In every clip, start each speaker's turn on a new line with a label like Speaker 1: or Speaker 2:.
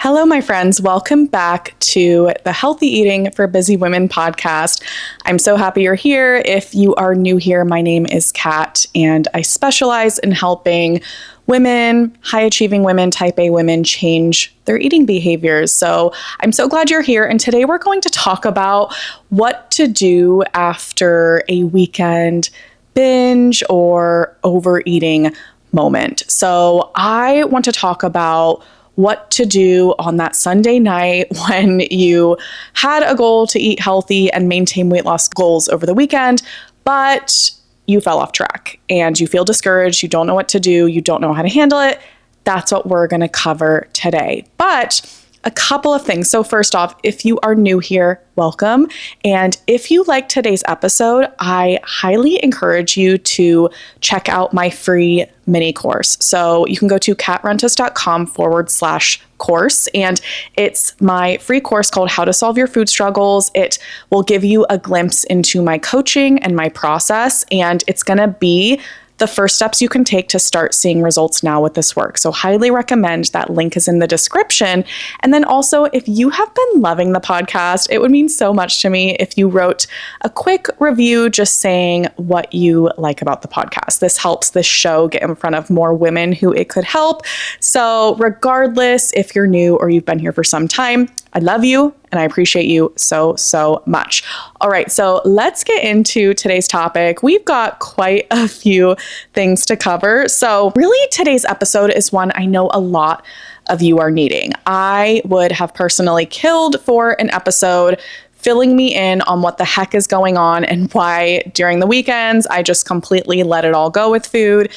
Speaker 1: Hello, my friends. Welcome back to the Healthy Eating for Busy Women podcast. I'm so happy you're here. If you are new here, my name is Kat, and I specialize in helping women, high-achieving women, type A women, change their eating behaviors. So I'm so glad you're here. And today we're going to talk about what to do after a weekend binge or overeating moment. So I want to talk about what to do on that Sunday night when you had a goal to eat healthy and maintain weight loss goals over the weekend, but you fell off track and you feel discouraged, you don't know what to do, you don't know how to handle it. That's what we're going to cover today. But a couple of things. So first off, if you are new here, welcome. And if you like today's episode, I highly encourage you to check out my free mini course. So you can go to katrentis.com/course. And it's my free course called How to Solve Your Food Struggles. It will give you a glimpse into my coaching and my process. And it's going to be the first steps you can take to start seeing results now with this work. So highly recommend. That link is in the description. And then also, if you have been loving the podcast, it would mean so much to me if you wrote a quick review just saying what you like about the podcast. This helps this show get in front of more women who it could help. So regardless if you're new or you've been here for some time, I love you and I appreciate you so, so much. All right, so let's get into today's topic. We've got quite a few things to cover. So really today's episode is one I know a lot of you are needing. I would have personally killed for an episode filling me in on what the heck is going on and why during the weekends I just completely let it all go with food,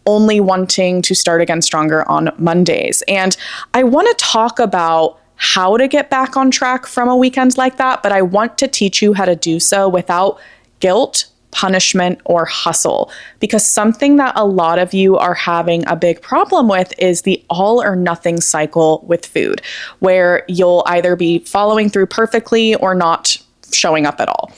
Speaker 1: only wanting to start again stronger on Mondays. And I want to talk about how to get back on track from a weekend like that, but I want to teach you how to do so without guilt, punishment, or hustle. Because something that a lot of you are having a big problem with is the all or nothing cycle with food, where you'll either be following through perfectly or not showing up at all.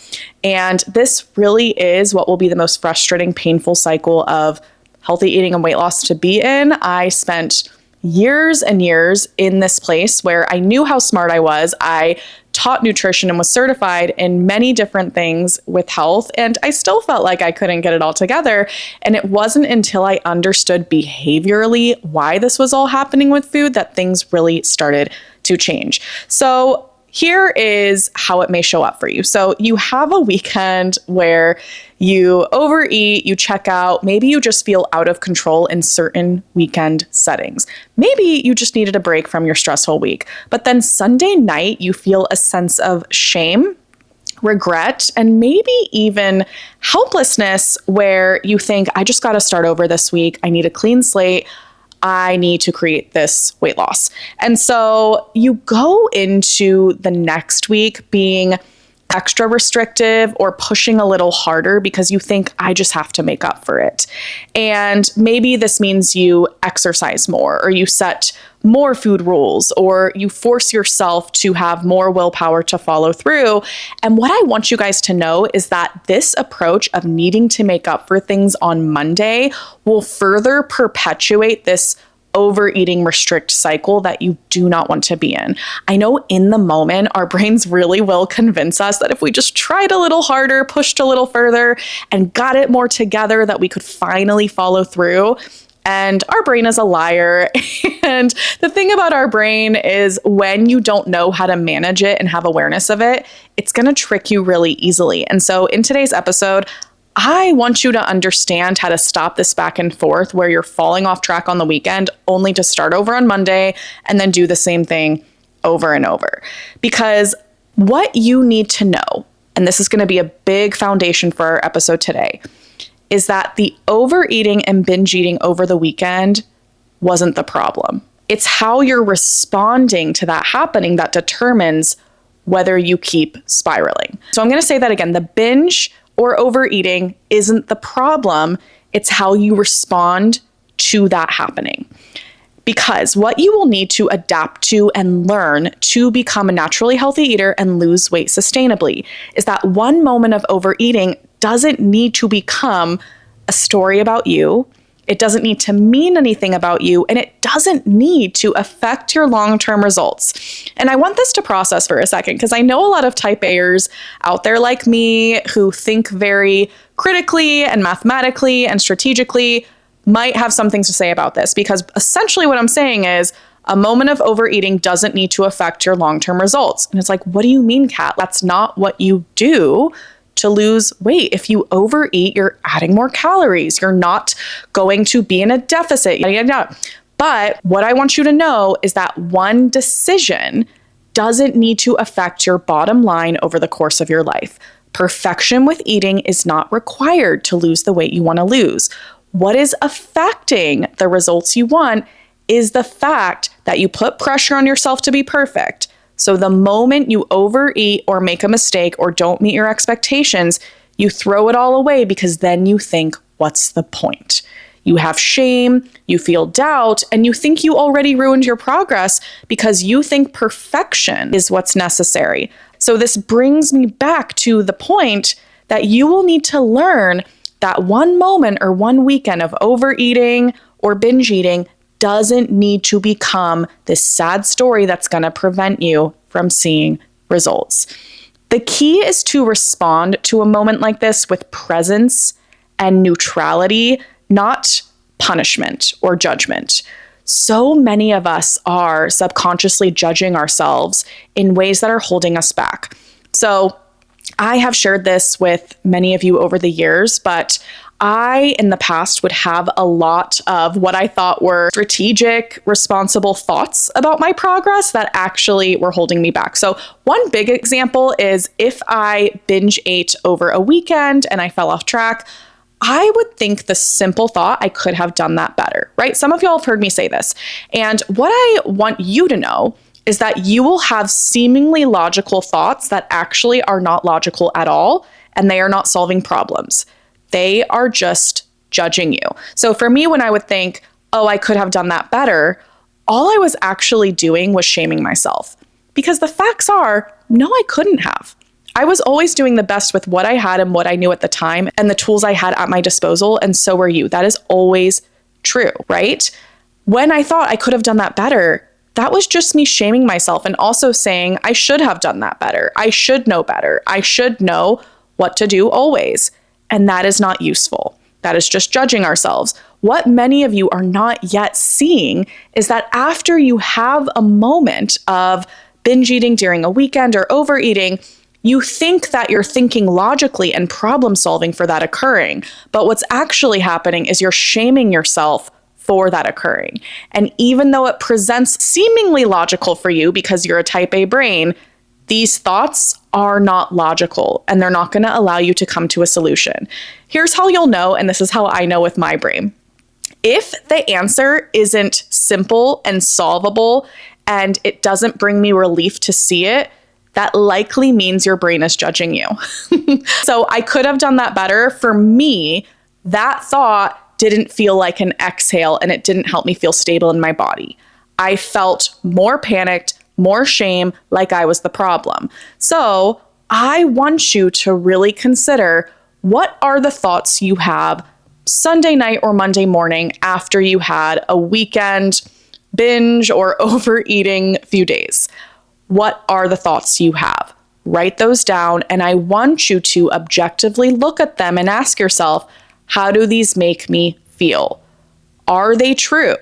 Speaker 1: And this really is what will be the most frustrating, painful cycle of healthy eating and weight loss to be in. I spent years and years in this place where I knew how smart I was. I taught nutrition and was certified in many different things with health, and I still felt like I couldn't get it all together. And it wasn't until I understood behaviorally why this was all happening with food that things really started to change. So here is how it may show up for you. So you have a weekend where you overeat, you check out, maybe you just feel out of control in certain weekend settings. Maybe you just needed a break from your stressful week. But then Sunday night, you feel a sense of shame, regret, and maybe even helplessness where you think, I just got to start over this week. I need a clean slate. I need to create this weight loss. And so you go into the next week being extra restrictive or pushing a little harder because you think, I just have to make up for it. And maybe this means you exercise more, or you set more food rules, or you force yourself to have more willpower to follow through. And what I want you guys to know is that this approach of needing to make up for things on Monday will further perpetuate this overeating restrict cycle that you do not want to be in. I know in the moment, our brains really will convince us that if we just tried a little harder, pushed a little further, and got it more together, that we could finally follow through. And our brain is a liar. And the thing about our brain is when you don't know how to manage it and have awareness of it, it's going to trick you really easily. And so in today's episode, I want you to understand how to stop this back and forth where you're falling off track on the weekend only to start over on Monday and then do the same thing over and over. Because what you need to know, and this is going to be a big foundation for our episode today, is that the overeating and binge eating over the weekend wasn't the problem. It's how you're responding to that happening that determines whether you keep spiraling. So I'm going to say that again. The binge or overeating isn't the problem. It's how you respond to that happening. Because what you will need to adapt to and learn to become a naturally healthy eater and lose weight sustainably is that one moment of overeating doesn't need to become a story about you. It doesn't need to mean anything about you, and it doesn't need to affect your long-term results. And I want this to process for a second, because I know a lot of type A'ers out there like me who think very critically and mathematically and strategically might have some things to say about this, because essentially what I'm saying is a moment of overeating doesn't need to affect your long-term results. And it's like, what do you mean, Kat? That's not what you do to lose weight. If you overeat, you're adding more calories. You're not going to be in a deficit, yada, yada, yada. But what I want you to know is that one decision doesn't need to affect your bottom line over the course of your life. Perfection with eating is not required to lose the weight you want to lose. What is affecting the results you want is the fact that you put pressure on yourself to be perfect. So the moment you overeat or make a mistake or don't meet your expectations, you throw it all away, because then you think, what's the point? You have shame, you feel doubt, and you think you already ruined your progress because you think perfection is what's necessary. So this brings me back to the point that you will need to learn that one moment or one weekend of overeating or binge eating doesn't need to become this sad story that's going to prevent you from seeing results. The key is to respond to a moment like this with presence and neutrality, not punishment or judgment. So many of us are subconsciously judging ourselves in ways that are holding us back. So I have shared this with many of you over the years, but I, in the past, would have a lot of what I thought were strategic, responsible thoughts about my progress that actually were holding me back. So one big example is if I binge ate over a weekend and I fell off track, I would think the simple thought, I could have done that better, right? Some of y'all have heard me say this. And what I want you to know is that you will have seemingly logical thoughts that actually are not logical at all, and they are not solving problems. They are just judging you. So for me, when I would think, oh, I could have done that better, all I was actually doing was shaming myself. Because the facts are, no, I couldn't have. I was always doing the best with what I had and what I knew at the time and the tools I had at my disposal, and so were you. That is always true, right? When I thought I could have done that better, that was just me shaming myself and also saying I should have done that better. I should know better. I should know what to do always. And that is not useful. That is just judging ourselves. What many of you are not yet seeing is that after you have a moment of binge eating during a weekend or overeating, you think that you're thinking logically and problem solving for that occurring. But what's actually happening is you're shaming yourself for that occurring. And even though it presents seemingly logical for you because you're a type A brain, these thoughts are not logical and they're not going to allow you to come to a solution. Here's how you'll know, and this is how I know with my brain. If the answer isn't simple and solvable and it doesn't bring me relief to see it, that likely means your brain is judging you. So I could have done that better. For me, that thought didn't feel like an exhale and it didn't help me feel stable in my body. I felt more panicked, more shame, like I was the problem. So I want you to really consider, what are the thoughts you have Sunday night or Monday morning after you had a weekend binge or overeating few days? What are the thoughts you have? Write those down, and I want you to objectively look at them and ask yourself, how do these make me feel? Are they true?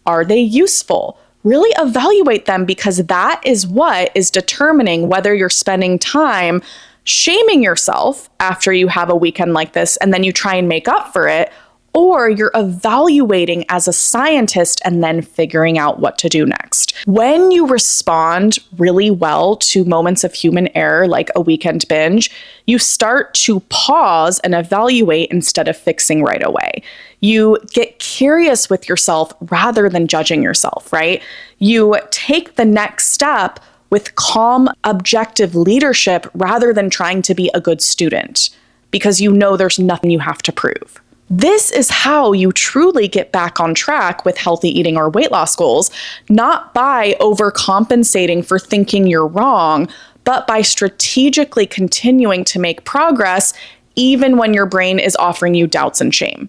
Speaker 1: Are they useful? Really evaluate them, because that is what is determining whether you're spending time shaming yourself after you have a weekend like this and then you try and make up for it, or you're evaluating as a scientist and then figuring out what to do next. When you respond really well to moments of human error, like a weekend binge, you start to pause and evaluate instead of fixing right away. You get curious with yourself rather than judging yourself, right? You take the next step with calm, objective leadership rather than trying to be a good student, because you know there's nothing you have to prove. This is how you truly get back on track with healthy eating or weight loss goals, not by overcompensating for thinking you're wrong, but by strategically continuing to make progress even when your brain is offering you doubts and shame.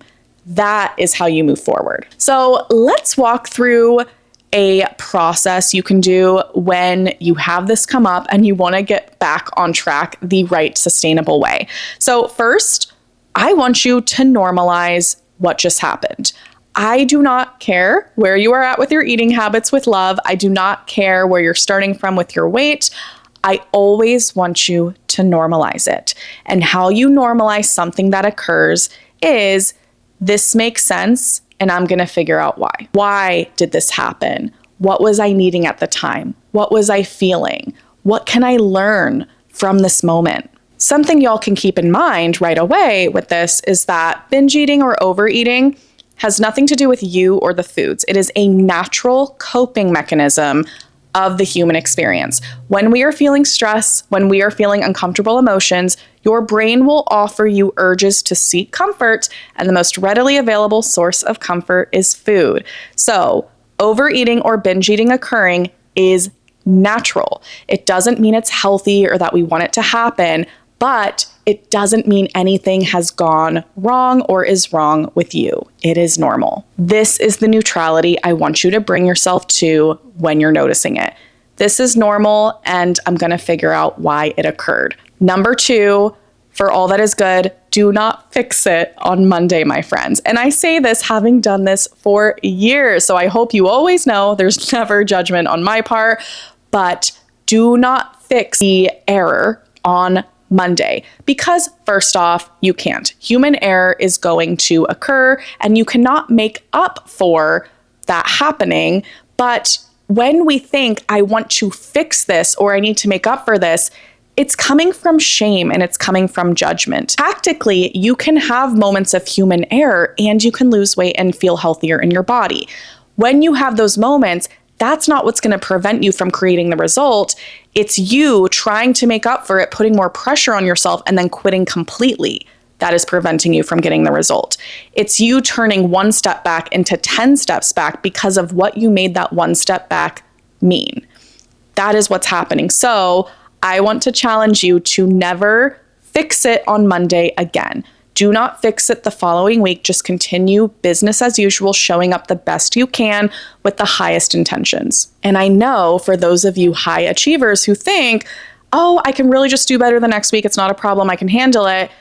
Speaker 1: That is how you move forward. So let's walk through a process you can do when you have this come up and you want to get back on track the right sustainable way. So first, I want you to normalize what just happened. I do not care where you are at with your eating habits with love. I do not care where you're starting from with your weight. I always want you to normalize it. And how you normalize something that occurs is, this makes sense, and I'm going to figure out why. Why did this happen? What was I needing at the time? What was I feeling? What can I learn from this moment? Something y'all can keep in mind right away with this is that binge eating or overeating has nothing to do with you or the foods. It is a natural coping mechanism of the human experience. When we are feeling stress, when we are feeling uncomfortable emotions, your brain will offer you urges to seek comfort, and the most readily available source of comfort is food. So, overeating or binge eating occurring is natural. It doesn't mean it's healthy or that we want it to happen, but it doesn't mean anything has gone wrong or is wrong with you. It is normal. This is the neutrality I want you to bring yourself to when you're noticing it. This is normal, and I'm going to figure out why it occurred. Number 2, for all that is good, do not fix it on Monday, my friends. And I say this having done this for years, so I hope you always know there's never judgment on my part, but do not fix the error on Monday, because first off, you can't. Human error is going to occur, and you cannot make up for that happening. But when we think, I want to fix this or I need to make up for this, it's coming from shame and it's coming from judgment. Tactically, you can have moments of human error and you can lose weight and feel healthier in your body. When you have those moments, that's not what's going to prevent you from creating the result. It's you trying to make up for it, putting more pressure on yourself, and then quitting completely. That is preventing you from getting the result. It's you turning one step back into 10 steps back because of what you made that one step back mean. That is what's happening. So I want to challenge you to never fix it on Monday again. Do not fix it the following week. Just continue business as usual, showing up the best you can with the highest intentions. And I know for those of you high achievers who think, oh, I can really just do better the next week, it's not a problem, I can handle it,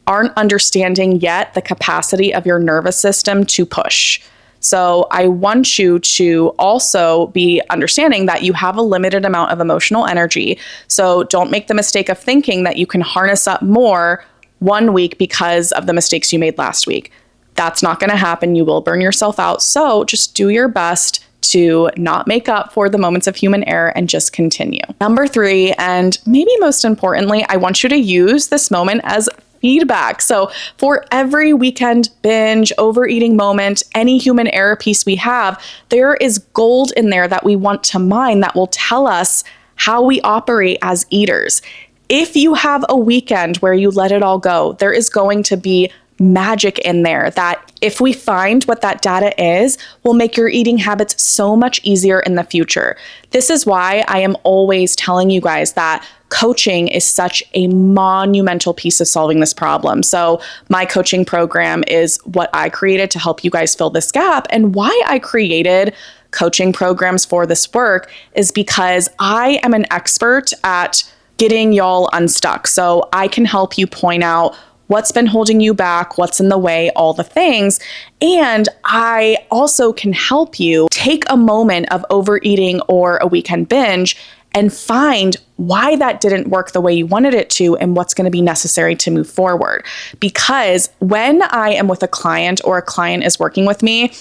Speaker 1: aren't understanding yet the capacity of your nervous system to push. So I want you to also be understanding that you have a limited amount of emotional energy. So don't make the mistake of thinking that you can harness up more one week because of the mistakes you made last week. That's not going to happen. You will burn yourself out. So just do your best to not make up for the moments of human error and just continue. Number 3, and maybe most importantly, I want you to use this moment as feedback. So for every weekend binge, overeating moment, any human error piece we have, there is gold in there that we want to mine that will tell us how we operate as eaters. If you have a weekend where you let it all go, there is going to be magic in there that if we find what that data is, will make your eating habits so much easier in the future. This is why I am always telling you guys that coaching is such a monumental piece of solving this problem. So my coaching program is what I created to help you guys fill this gap. And why I created coaching programs for this work is because I am an expert at getting y'all unstuck. So I can help you point out what's been holding you back, what's in the way, all the things. And I also can help you take a moment of overeating or a weekend binge and find why that didn't work the way you wanted it to and what's going to be necessary to move forward. Because when I am with a client or a client is working with me,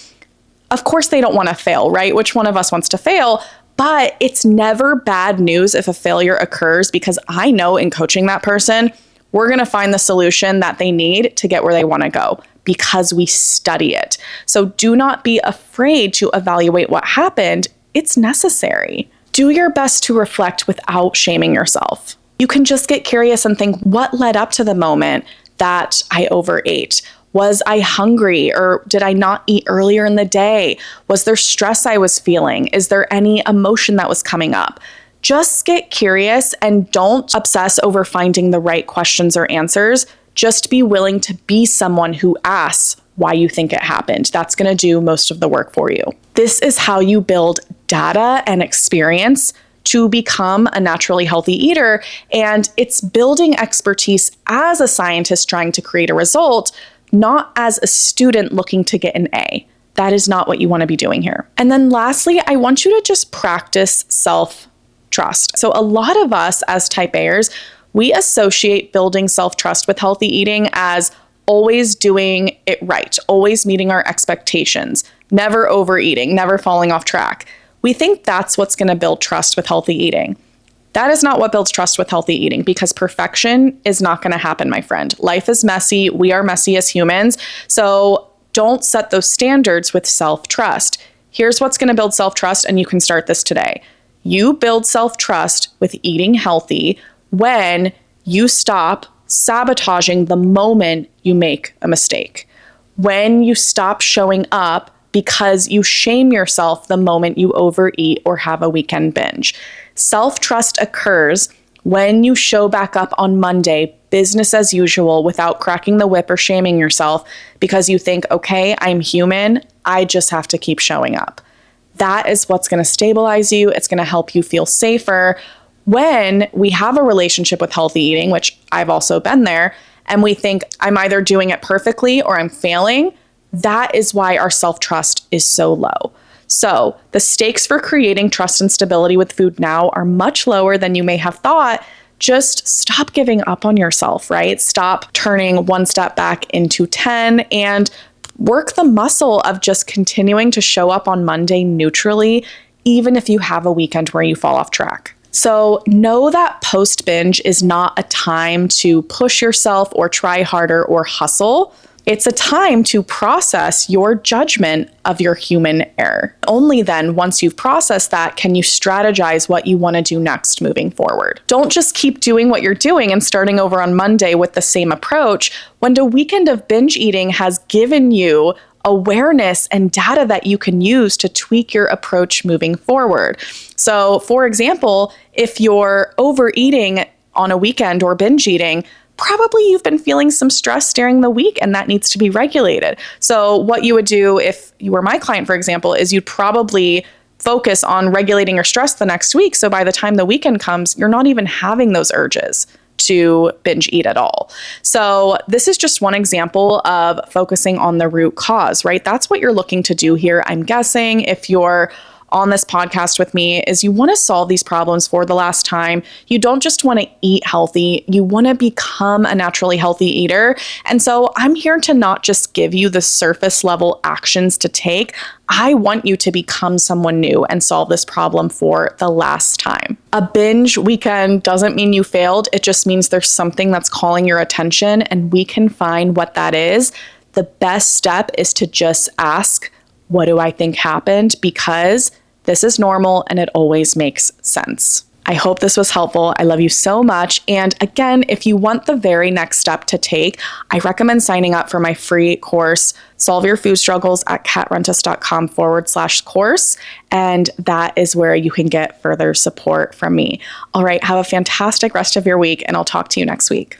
Speaker 1: of course they don't want to fail, right? Which one of us wants to fail? But it's never bad news if a failure occurs, because I know in coaching that person, we're going to find the solution that they need to get where they want to go because we study it. So do not be afraid to evaluate what happened. It's necessary. Do your best to reflect without shaming yourself. You can just get curious and think, what led up to the moment that I overate? Was I hungry, or did I not eat earlier in the day? Was there stress I was feeling? Is there any emotion that was coming up? Just get curious and don't obsess over finding the right questions or answers. Just be willing to be someone who asks why you think it happened. That's going to do most of the work for you. This is how you build data and experience to become a naturally healthy eater. And it's building expertise as a scientist trying to create a result, not as a student looking to get an A. That is not what you want to be doing here. And then lastly, I want you to just practice self-trust. So a lot of us as type A'ers, we associate building self-trust with healthy eating as always doing it right, always meeting our expectations, never overeating, never falling off track. We think that's what's going to build trust with healthy eating. That is not what builds trust with healthy eating, because perfection is not going to happen, my friend. Life is messy. We are messy as humans. So don't set those standards with self-trust. Here's what's going to build self-trust, and you can start this today. You build self-trust with eating healthy when you stop sabotaging the moment you make a mistake. When you stop showing up because you shame yourself the moment you overeat or have a weekend binge. Self-trust occurs when you show back up on Monday, business as usual, without cracking the whip or shaming yourself because you think, okay, I'm human, I just have to keep showing up. That is what's going to stabilize you. It's going to help you feel safer when we have a relationship with healthy eating, which I've also been there, and we think I'm either doing it perfectly or I'm failing. That is why our self-trust is so low. So the stakes for creating trust and stability with food now are much lower than you may have thought. Just stop giving up on yourself, right? Stop turning one step back into 10 and work the muscle of just continuing to show up on Monday neutrally, even if you have a weekend where you fall off track. So know that post-binge is not a time to push yourself or try harder or hustle. It's a time to process your judgment of your human error. Only then, once you've processed that, can you strategize what you want to do next moving forward. Don't just keep doing what you're doing and starting over on Monday with the same approach when the weekend of binge eating has given you awareness and data that you can use to tweak your approach moving forward. So, for example, if you're overeating on a weekend or binge eating, probably you've been feeling some stress during the week and that needs to be regulated. So what you would do if you were my client, for example, is you'd probably focus on regulating your stress the next week. So by the time the weekend comes, you're not even having those urges to binge eat at all. So this is just one example of focusing on the root cause, right? That's what you're looking to do here. I'm guessing if you're on this podcast with me is you want to solve these problems for the last time. You don't just want to eat healthy, you want to become a naturally healthy eater. And so I'm here to not just give you the surface level actions to take. I want you to become someone new and solve this problem for the last time. A binge weekend doesn't mean you failed. It just means there's something that's calling your attention and we can find what that is. The best step is to just ask, what do I think happened? Because this is normal and it always makes sense. I hope this was helpful. I love you so much. And again, if you want the very next step to take, I recommend signing up for my free course, Solve Your Food Struggles, at katrentis.com/course. And that is where you can get further support from me. All right, have a fantastic rest of your week and I'll talk to you next week.